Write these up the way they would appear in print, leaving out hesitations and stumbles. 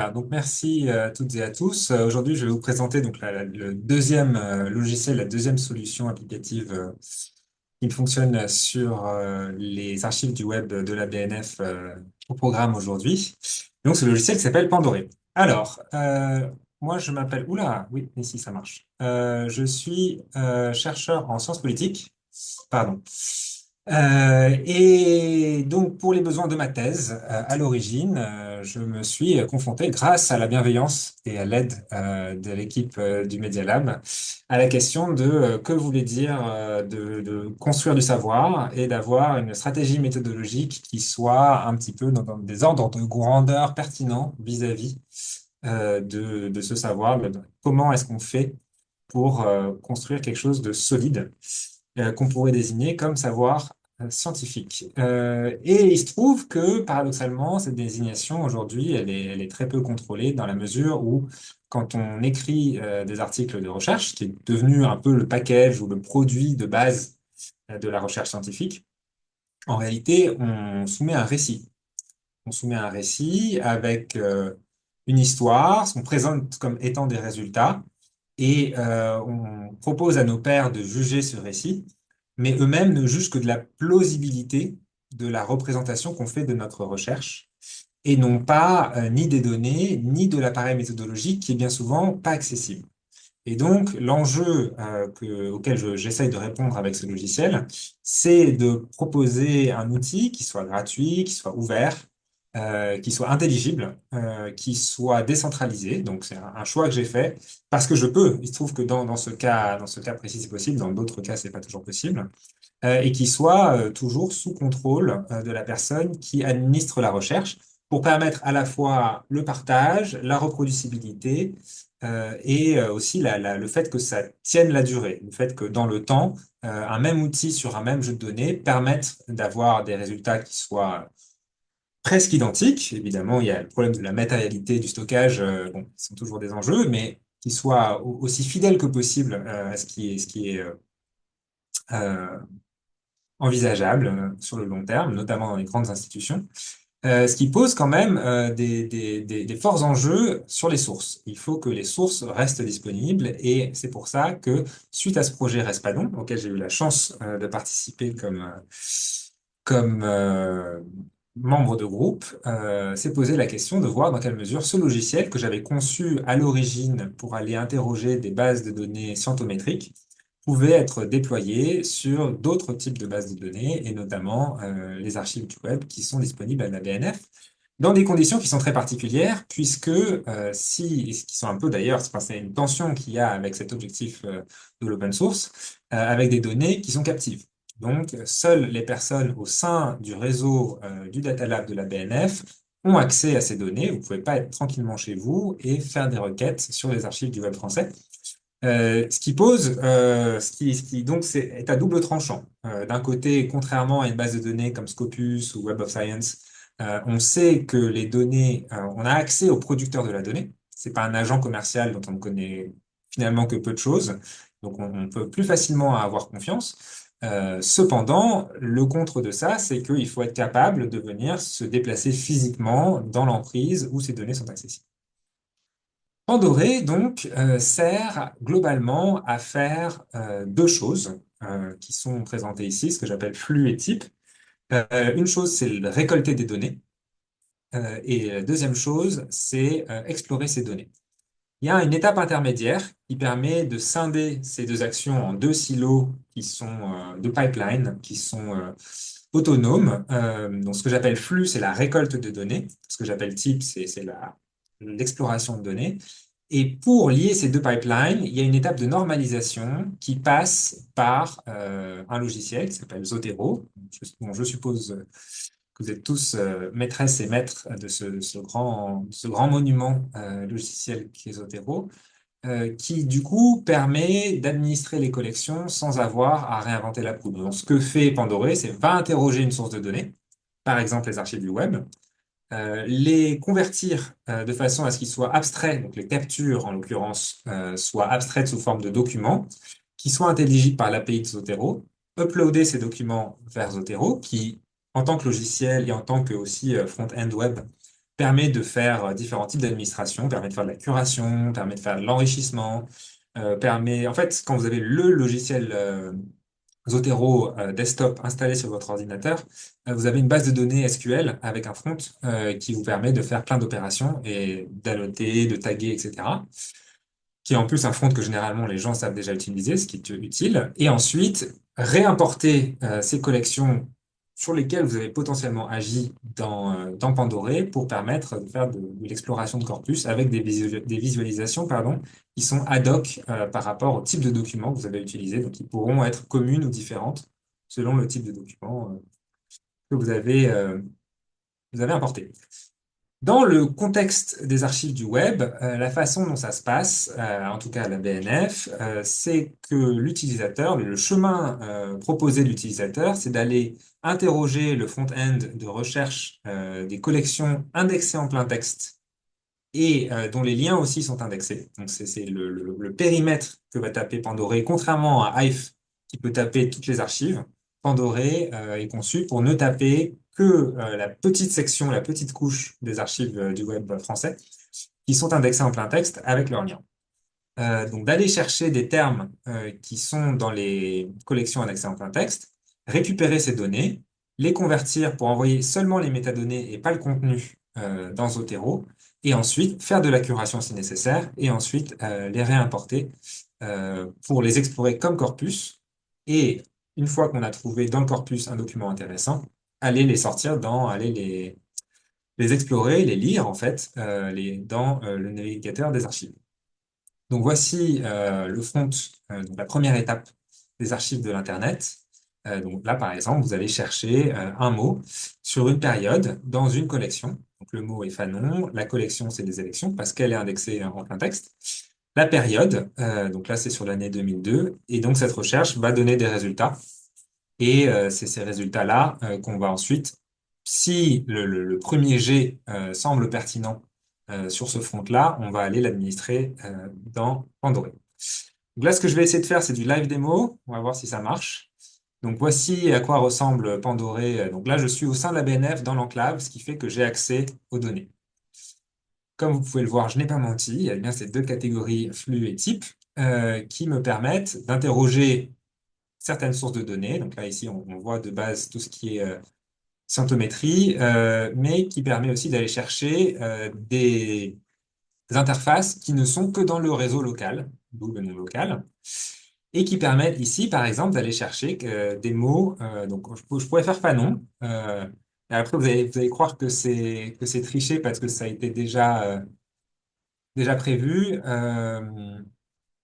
Donc merci à toutes et à tous. Aujourd'hui, je vais vous présenter donc le deuxième logiciel, la deuxième solution applicative qui fonctionne sur les archives du web de la BNF au programme aujourd'hui. Donc, ce logiciel qui s'appelle Pandoré. Alors, moi, je m'appelle... Oula, oui, ici, ça marche. Je suis chercheur en sciences politiques. Pardon. Et donc, pour les besoins de ma thèse, à l'origine, je me suis confronté, grâce à la bienveillance et à l'aide de l'équipe du Media Lab, à la question de que voulait dire de construire du savoir et d'avoir une stratégie méthodologique qui soit un petit peu dans des ordres de grandeur pertinents vis-à-vis de ce savoir. Comment est-ce qu'on fait pour construire quelque chose de solide qu'on pourrait désigner comme savoir scientifique. Et il se trouve que, paradoxalement, cette désignation, aujourd'hui, elle est très peu contrôlée dans la mesure où, quand on écrit des articles de recherche, qui est devenu un peu le package ou le produit de base de la recherche scientifique, en réalité, on soumet un récit. On soumet un récit avec une histoire, on présente comme étant des résultats, et on propose à nos pairs de juger ce récit, mais eux-mêmes ne jugent que de la plausibilité de la représentation qu'on fait de notre recherche, et non pas ni des données, ni de l'appareil méthodologique qui est bien souvent pas accessible. Et donc, l'enjeu auquel j'essaye de répondre avec ce logiciel, c'est de proposer un outil qui soit gratuit, qui soit ouvert, qui soit intelligible, qui soit décentralisé. Donc, c'est un choix que j'ai fait parce que je peux. Il se trouve que dans ce cas précis, c'est possible. Dans d'autres cas, c'est pas toujours possible. Et qui soit toujours sous contrôle de la personne qui administre la recherche pour permettre à la fois le partage, la reproducibilité et aussi le fait que ça tienne la durée, le fait que dans le temps, un même outil sur un même jeu de données permette d'avoir des résultats qui soient presque identiques. Évidemment, il y a le problème de la matérialité du stockage, bon, qui sont toujours des enjeux, mais qui soient aussi fidèles que possible à ce qui est euh, envisageable sur le long terme, notamment dans les grandes institutions. Ce qui pose quand même des forts enjeux sur les sources. Il faut que les sources restent disponibles et c'est pour ça que, suite à ce projet Respadon, auquel j'ai eu la chance de participer comme membre de groupe, s'est posé la question de voir dans quelle mesure ce logiciel que j'avais conçu à l'origine pour aller interroger des bases de données scientométriques pouvait être déployé sur d'autres types de bases de données, et notamment les archives du web qui sont disponibles à la BNF, dans des conditions qui sont très particulières, puisque et ce qui sont un peu d'ailleurs, c'est une tension qu'il y a avec cet objectif de l'open source, avec des données qui sont captives. Donc, seules les personnes au sein du réseau du Data Lab de la BNF ont accès à ces données. Vous ne pouvez pas être tranquillement chez vous et faire des requêtes sur les archives du web français. Ce qui donc est à double tranchant. D'un côté, contrairement à une base de données comme Scopus ou Web of Science, on sait que les données, on a accès au producteur de la donnée. C'est pas un agent commercial dont on ne connaît finalement que peu de choses, donc on peut plus facilement avoir confiance. Cependant, le contre de ça, c'est qu'il faut être capable de venir se déplacer physiquement dans l'emprise où ces données sont accessibles. Pandoré, donc, sert globalement à faire deux choses qui sont présentées ici, ce que j'appelle flux et type. Une chose, c'est récolter des données, et la deuxième chose, c'est explorer ces données. Il y a une étape intermédiaire qui permet de scinder ces deux actions en deux silos qui sont de pipeline, qui sont autonomes. Donc, ce que j'appelle flux, c'est la récolte de données. Ce que j'appelle type, c'est l'exploration de données. Et pour lier ces deux pipelines, il y a une étape de normalisation qui passe par un logiciel qui s'appelle Zotero. Bon, je suppose que vous êtes tous maîtresses et maîtres de ce grand monument logiciel qui est Zotero, qui du coup permet d'administrer les collections sans avoir à réinventer la poudre. Donc, ce que fait Pandoré, c'est va interroger une source de données, par exemple les archives du web, les convertir de façon à ce qu'ils soient abstraits, donc les captures en l'occurrence soient abstraites sous forme de documents, qui soient intelligibles par l'API de Zotero, uploader ces documents vers Zotero, qui en tant que logiciel et en tant que aussi front-end web permet de faire différents types d'administration, permet de faire de la curation, permet de faire de l'enrichissement, en fait, quand vous avez le logiciel Zotero desktop installé sur votre ordinateur, vous avez une base de données SQL avec un front qui vous permet de faire plein d'opérations et d'annoter, de taguer, etc. Qui est en plus un front que généralement les gens savent déjà utiliser, ce qui est utile. Et ensuite, réimporter ces collections sur lesquelles vous avez potentiellement agi dans Pandoré pour permettre de faire de l'exploration de corpus avec des visualisations pardon, qui sont ad hoc par rapport au type de document que vous avez utilisé. Donc, ils pourront être communes ou différentes selon le type de document que vous avez importé. Dans le contexte des archives du web, la façon dont ça se passe, en tout cas à la BNF, c'est que l'utilisateur, le chemin proposé de l'utilisateur, c'est d'aller interroger le front-end de recherche des collections indexées en plein texte et dont les liens aussi sont indexés. Donc c'est le périmètre que va taper Pandoré, contrairement à Hive qui peut taper toutes les archives. Pandoré est conçu pour ne taper que la petite section, la petite couche des archives du web français qui sont indexées en plein texte avec leurs liens. Donc d'aller chercher des termes qui sont dans les collections indexées en plein texte, récupérer ces données, les convertir pour envoyer seulement les métadonnées et pas le contenu dans Zotero, et ensuite faire de la curation si nécessaire, et ensuite les réimporter pour les explorer comme corpus, et une fois qu'on a trouvé dans le corpus un document intéressant, aller les sortir aller les explorer, les lire en fait dans le navigateur des archives. Donc voici le front, donc la première étape des archives de l'Internet. Donc là, par exemple, vous allez chercher un mot sur une période dans une collection. Donc le mot est Fanon, la collection c'est des élections parce qu'elle est indexée en plein texte. La période, donc là c'est sur l'année 2002, et donc cette recherche va donner des résultats. Et c'est ces résultats-là qu'on va ensuite, si le premier jet semble pertinent sur ce front-là, on va aller l'administrer dans Pandoré. Donc là, ce que je vais essayer de faire, c'est du live démo. On va voir si ça marche. Donc voici à quoi ressemble Pandoré. Donc là, je suis au sein de la BNF dans l'enclave, ce qui fait que j'ai accès aux données. Comme vous pouvez le voir, je n'ai pas menti. Il y a bien ces deux catégories flux et type qui me permettent d'interroger certaines sources de données. Donc là, ici, on voit de base tout ce qui est scientométrie, mais qui permet aussi d'aller chercher des interfaces qui ne sont que dans le réseau local, d'où le nom local, et qui permettent ici, par exemple, d'aller chercher des mots. Donc, je pourrais faire Fanon. Et après, vous allez croire que c'est triché parce que ça a été déjà prévu.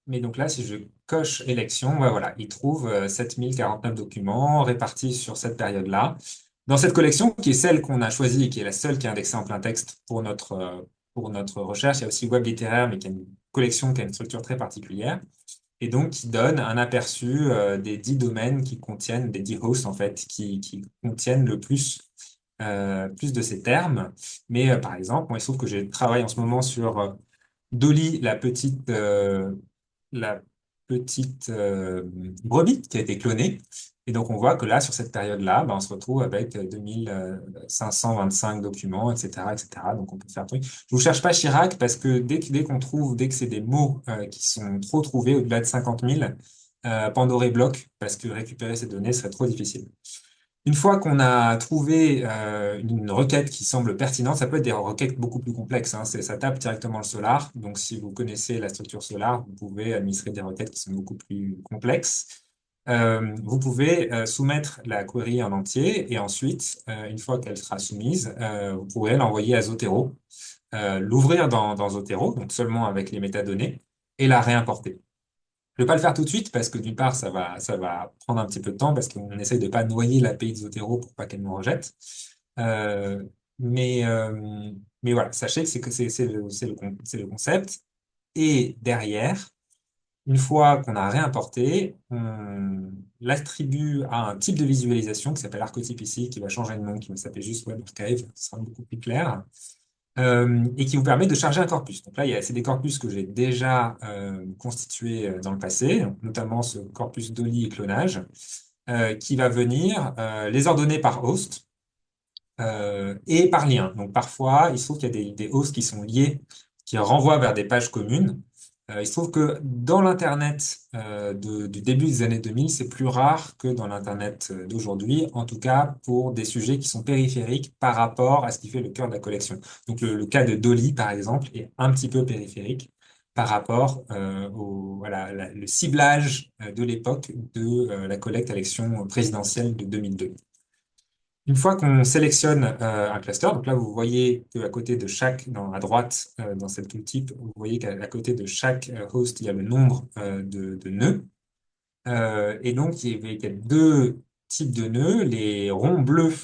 Mais donc là, si je coche élection, ben voilà, il trouve 7049 documents répartis sur cette période-là. Dans cette collection, qui est celle qu'on a choisie et qui est la seule qui est indexée en plein texte pour notre recherche, il y a aussi Web littéraire, mais qui a une collection qui a une structure très particulière, et donc qui donne un aperçu des 10 domaines qui contiennent, des 10 hosts en fait, qui contiennent le plus de ces termes. Mais par exemple, moi, il se trouve que je travaille en ce moment sur Dolly, la petite brebis qui a été clonée. Et donc, on voit que là, sur cette période-là, ben, on se retrouve avec 2525 documents, etc., etc. Donc, on peut faire un truc. Je vous cherche pas Chirac parce que dès qu'on trouve, dès que c'est des mots qui sont trop trouvés, au-delà de 50 000, Pandoré bloque parce que récupérer ces données serait trop difficile. Une fois qu'on a trouvé une requête qui semble pertinente, ça peut être des requêtes beaucoup plus complexes, hein. Ça tape directement le Solar. Donc, si vous connaissez la structure Solar, vous pouvez administrer des requêtes qui sont beaucoup plus complexes. Vous pouvez soumettre la query en entier et ensuite, une fois qu'elle sera soumise, vous pourrez l'envoyer à Zotero, l'ouvrir dans Zotero, donc seulement avec les métadonnées, et la réimporter. Je vais pas le faire tout de suite parce que d'une part, ça va prendre un petit peu de temps parce qu'on essaye de pas noyer l'API de Zotero pour pas qu'elle nous rejette. Euh, mais, euh, mais voilà, sachez que c'est le concept. Et derrière, une fois qu'on a réimporté, on l'attribue à un type de visualisation qui s'appelle Archetype ici, qui va changer de nom, qui va s'appeler juste Web Archive, ce sera beaucoup plus clair et qui vous permet de charger un corpus. Donc là, c'est des corpus que j'ai déjà constitués dans le passé, donc notamment ce corpus Dolly et clonage, qui va venir les ordonner par host. et par lien. Donc parfois, il se trouve qu'il y a des hosts qui sont liés, qui renvoient vers des pages communes. Il se trouve que dans l'Internet du début des années 2000, c'est plus rare que dans l'Internet d'aujourd'hui, en tout cas pour des sujets qui sont périphériques par rapport à ce qui fait le cœur de la collection. Donc le cas de Dolly, par exemple, est un petit peu périphérique par rapport voilà, le ciblage de l'époque de la collecte à l'élection présidentielle de 2002. Une fois qu'on sélectionne un cluster, donc là vous voyez qu'à côté de chaque, à droite dans cette tooltip, vous voyez qu'à côté de chaque host, il y a le nombre de nœuds. Et donc il y a deux types de nœuds. Les ronds bleus,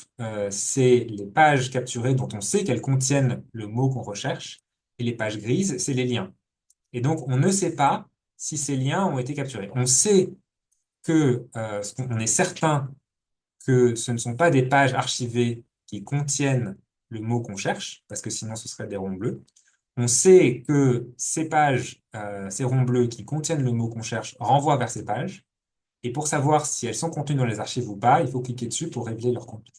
c'est les pages capturées dont on sait qu'elles contiennent le mot qu'on recherche. Et les pages grises, c'est les liens. Et donc on ne sait pas si ces liens ont été capturés. On sait que on est certain que ce ne sont pas des pages archivées qui contiennent le mot qu'on cherche, parce que sinon ce serait des ronds bleus. On sait que ces pages, ces ronds bleus qui contiennent le mot qu'on cherche renvoient vers ces pages. Et pour savoir si elles sont contenues dans les archives ou pas, il faut cliquer dessus pour révéler leur contenu.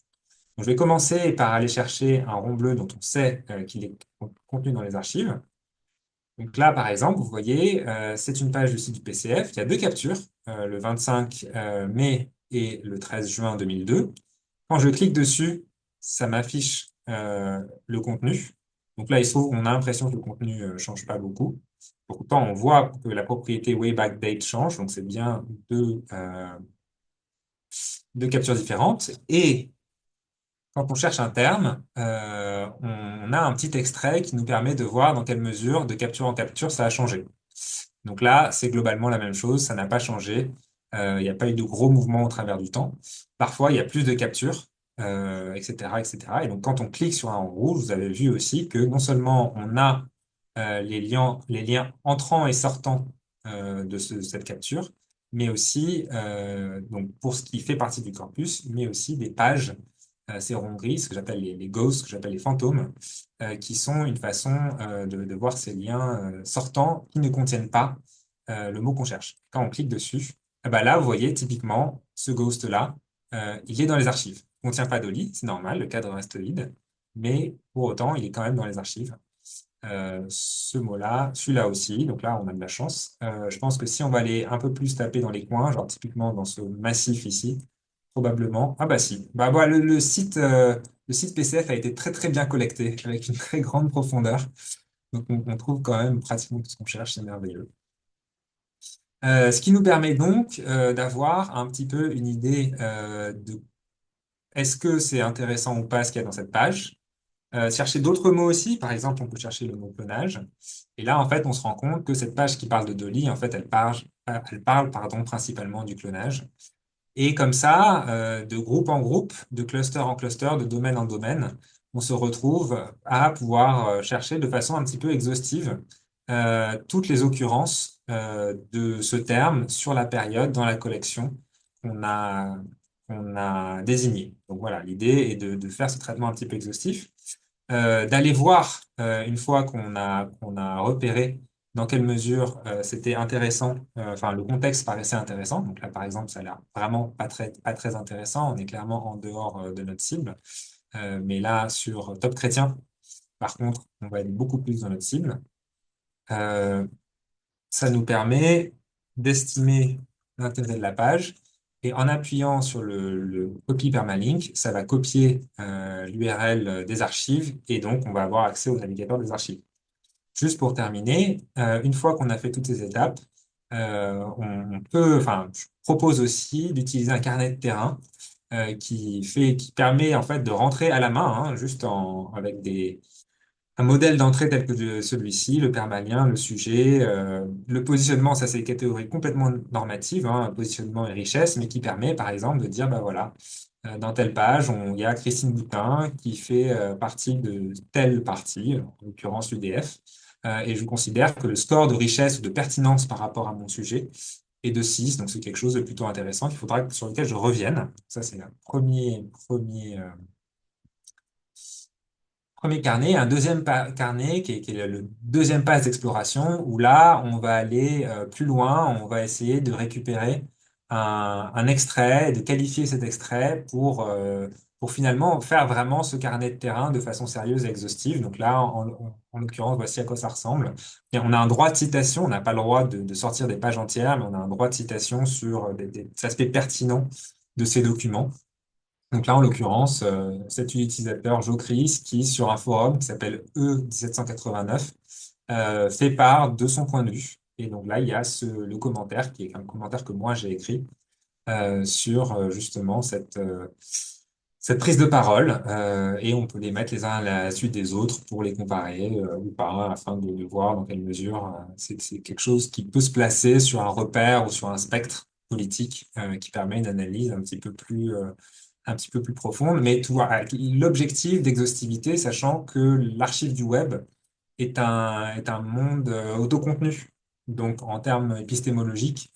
Donc, je vais commencer par aller chercher un rond bleu dont on sait qu'il est contenu dans les archives. Donc là, par exemple, vous voyez, c'est une page du site du PCF. Il y a deux captures, le 25 mai et le 13 juin 2002. Quand je clique dessus, ça m'affiche le contenu. Donc là, il se trouve qu'on a l'impression que le contenu ne change pas beaucoup. Pourtant, on voit que la propriété Wayback Date change, donc c'est bien deux captures différentes. Et quand on cherche un terme, on a un petit extrait qui nous permet de voir dans quelle mesure, de capture en capture, ça a changé. Donc là, c'est globalement la même chose, ça n'a pas changé. Il n'y a pas eu de gros mouvements au travers du temps. Parfois, il y a plus de captures, etc., etc. Et donc, quand on clique sur un rond rouge, vous avez vu aussi que non seulement on a les liens entrants et sortants de cette capture, mais aussi, donc pour ce qui fait partie du corpus, mais aussi des pages, ces ronds gris, ce que j'appelle les ghosts, ce que j'appelle les fantômes, qui sont une façon de voir ces liens sortants qui ne contiennent pas le mot qu'on cherche. Quand on clique dessus, bah là, vous voyez typiquement ce ghost-là, il est dans les archives. Il ne contient pas d'OLI, c'est normal, le cadre reste vide, mais pour autant, il est quand même dans les archives. Ce mot-là, celui-là aussi, donc là, on a de la chance. Je pense que si on va aller un peu plus taper dans les coins, genre typiquement dans ce massif ici, probablement. Ah bah si. Le site PCF a été très très bien collecté, avec une très grande profondeur. Donc on trouve quand même pratiquement tout ce qu'on cherche, c'est merveilleux. Ce qui nous permet donc d'avoir un petit peu une idée de est-ce que c'est intéressant ou pas ce qu'il y a dans cette page. Chercher d'autres mots aussi, par exemple, on peut chercher le mot clonage. Et là, en fait, on se rend compte que cette page qui parle de Dolly, en fait, elle parle, pardon, principalement du clonage. Et comme ça, de groupe en groupe, de cluster en cluster, de domaine en domaine, on se retrouve à pouvoir chercher de façon un petit peu exhaustive toutes les occurrences de ce terme sur la période dans la collection qu'on a, qu'on a désignée. Donc voilà, l'idée est de faire ce traitement un petit peu exhaustif, d'aller voir une fois qu'on a repéré dans quelle mesure c'était intéressant, enfin le contexte paraissait intéressant. Donc là, par exemple, ça a l'air vraiment pas très intéressant. On est clairement en dehors de notre cible. Mais là, sur Top Chrétien, par contre, on va être beaucoup plus dans notre cible. Euh, Ça nous permet d'estimer l'intérêt de la page. Et en appuyant sur le copy permalink, ça va copier l'URL des archives et donc on va avoir accès au navigateur des archives. Juste pour terminer, une fois qu'on a fait toutes ces étapes, enfin, je propose aussi d'utiliser un carnet de terrain qui permet en fait de rentrer à la main, hein, juste avec un modèle d'entrée tel que celui-ci, le permalien, le sujet, le positionnement, ça c'est des catégories complètement normatives, hein, positionnement et richesse, mais qui permet par exemple de dire, bah voilà, dans telle page, il y a Christine Boutin qui fait partie de telle partie, en l'occurrence l'UDF, et je considère que le score de richesse ou de pertinence par rapport à mon sujet est de 6, donc c'est quelque chose de plutôt intéressant sur lequel je revienne. Ça c'est le premier carnet, un deuxième carnet qui est le deuxième pass d'exploration, où là, on va aller plus loin, on va essayer de récupérer un extrait, de qualifier cet extrait pour finalement faire vraiment ce carnet de terrain de façon sérieuse et exhaustive. Donc là, en l'occurrence, voici à quoi ça ressemble. Et on a un droit de citation, on n'a pas le droit de sortir des pages entières, mais on a un droit de citation sur des aspects pertinents de ces documents. Donc là, en l'occurrence, cet utilisateur Jocris, qui sur un forum qui s'appelle E1789, fait part de son point de vue. Et donc là, il y a le commentaire, qui est un commentaire que moi j'ai écrit, sur justement cette prise de parole, et on peut les mettre les uns à la suite des autres pour les comparer ou pas, afin de voir dans quelle mesure c'est quelque chose qui peut se placer sur un repère ou sur un spectre politique qui permet une analyse un petit peu plus profonde, mais tout, avec l'objectif d'exhaustivité, sachant que l'archive du web est un monde autocontenu. Donc, en termes épistémologiques,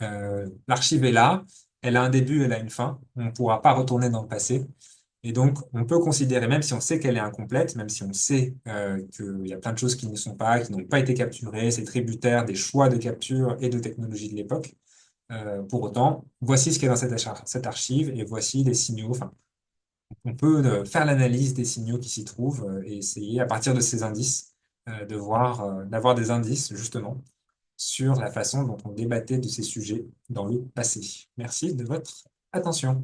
l'archive est là, elle a un début, elle a une fin, on ne pourra pas retourner dans le passé. Et donc, on peut considérer, même si on sait qu'elle est incomplète, même si on sait qu'il y a plein de choses qui ne sont pas, qui n'ont pas été capturées, c'est tributaire des choix de capture et de technologie de l'époque. Pour autant, voici ce qu'il y a dans cette archive et voici les signaux. Enfin, on peut faire l'analyse des signaux qui s'y trouvent et essayer, à partir de ces indices, d'avoir des indices, justement, sur la façon dont on débattait de ces sujets dans le passé. Merci de votre attention.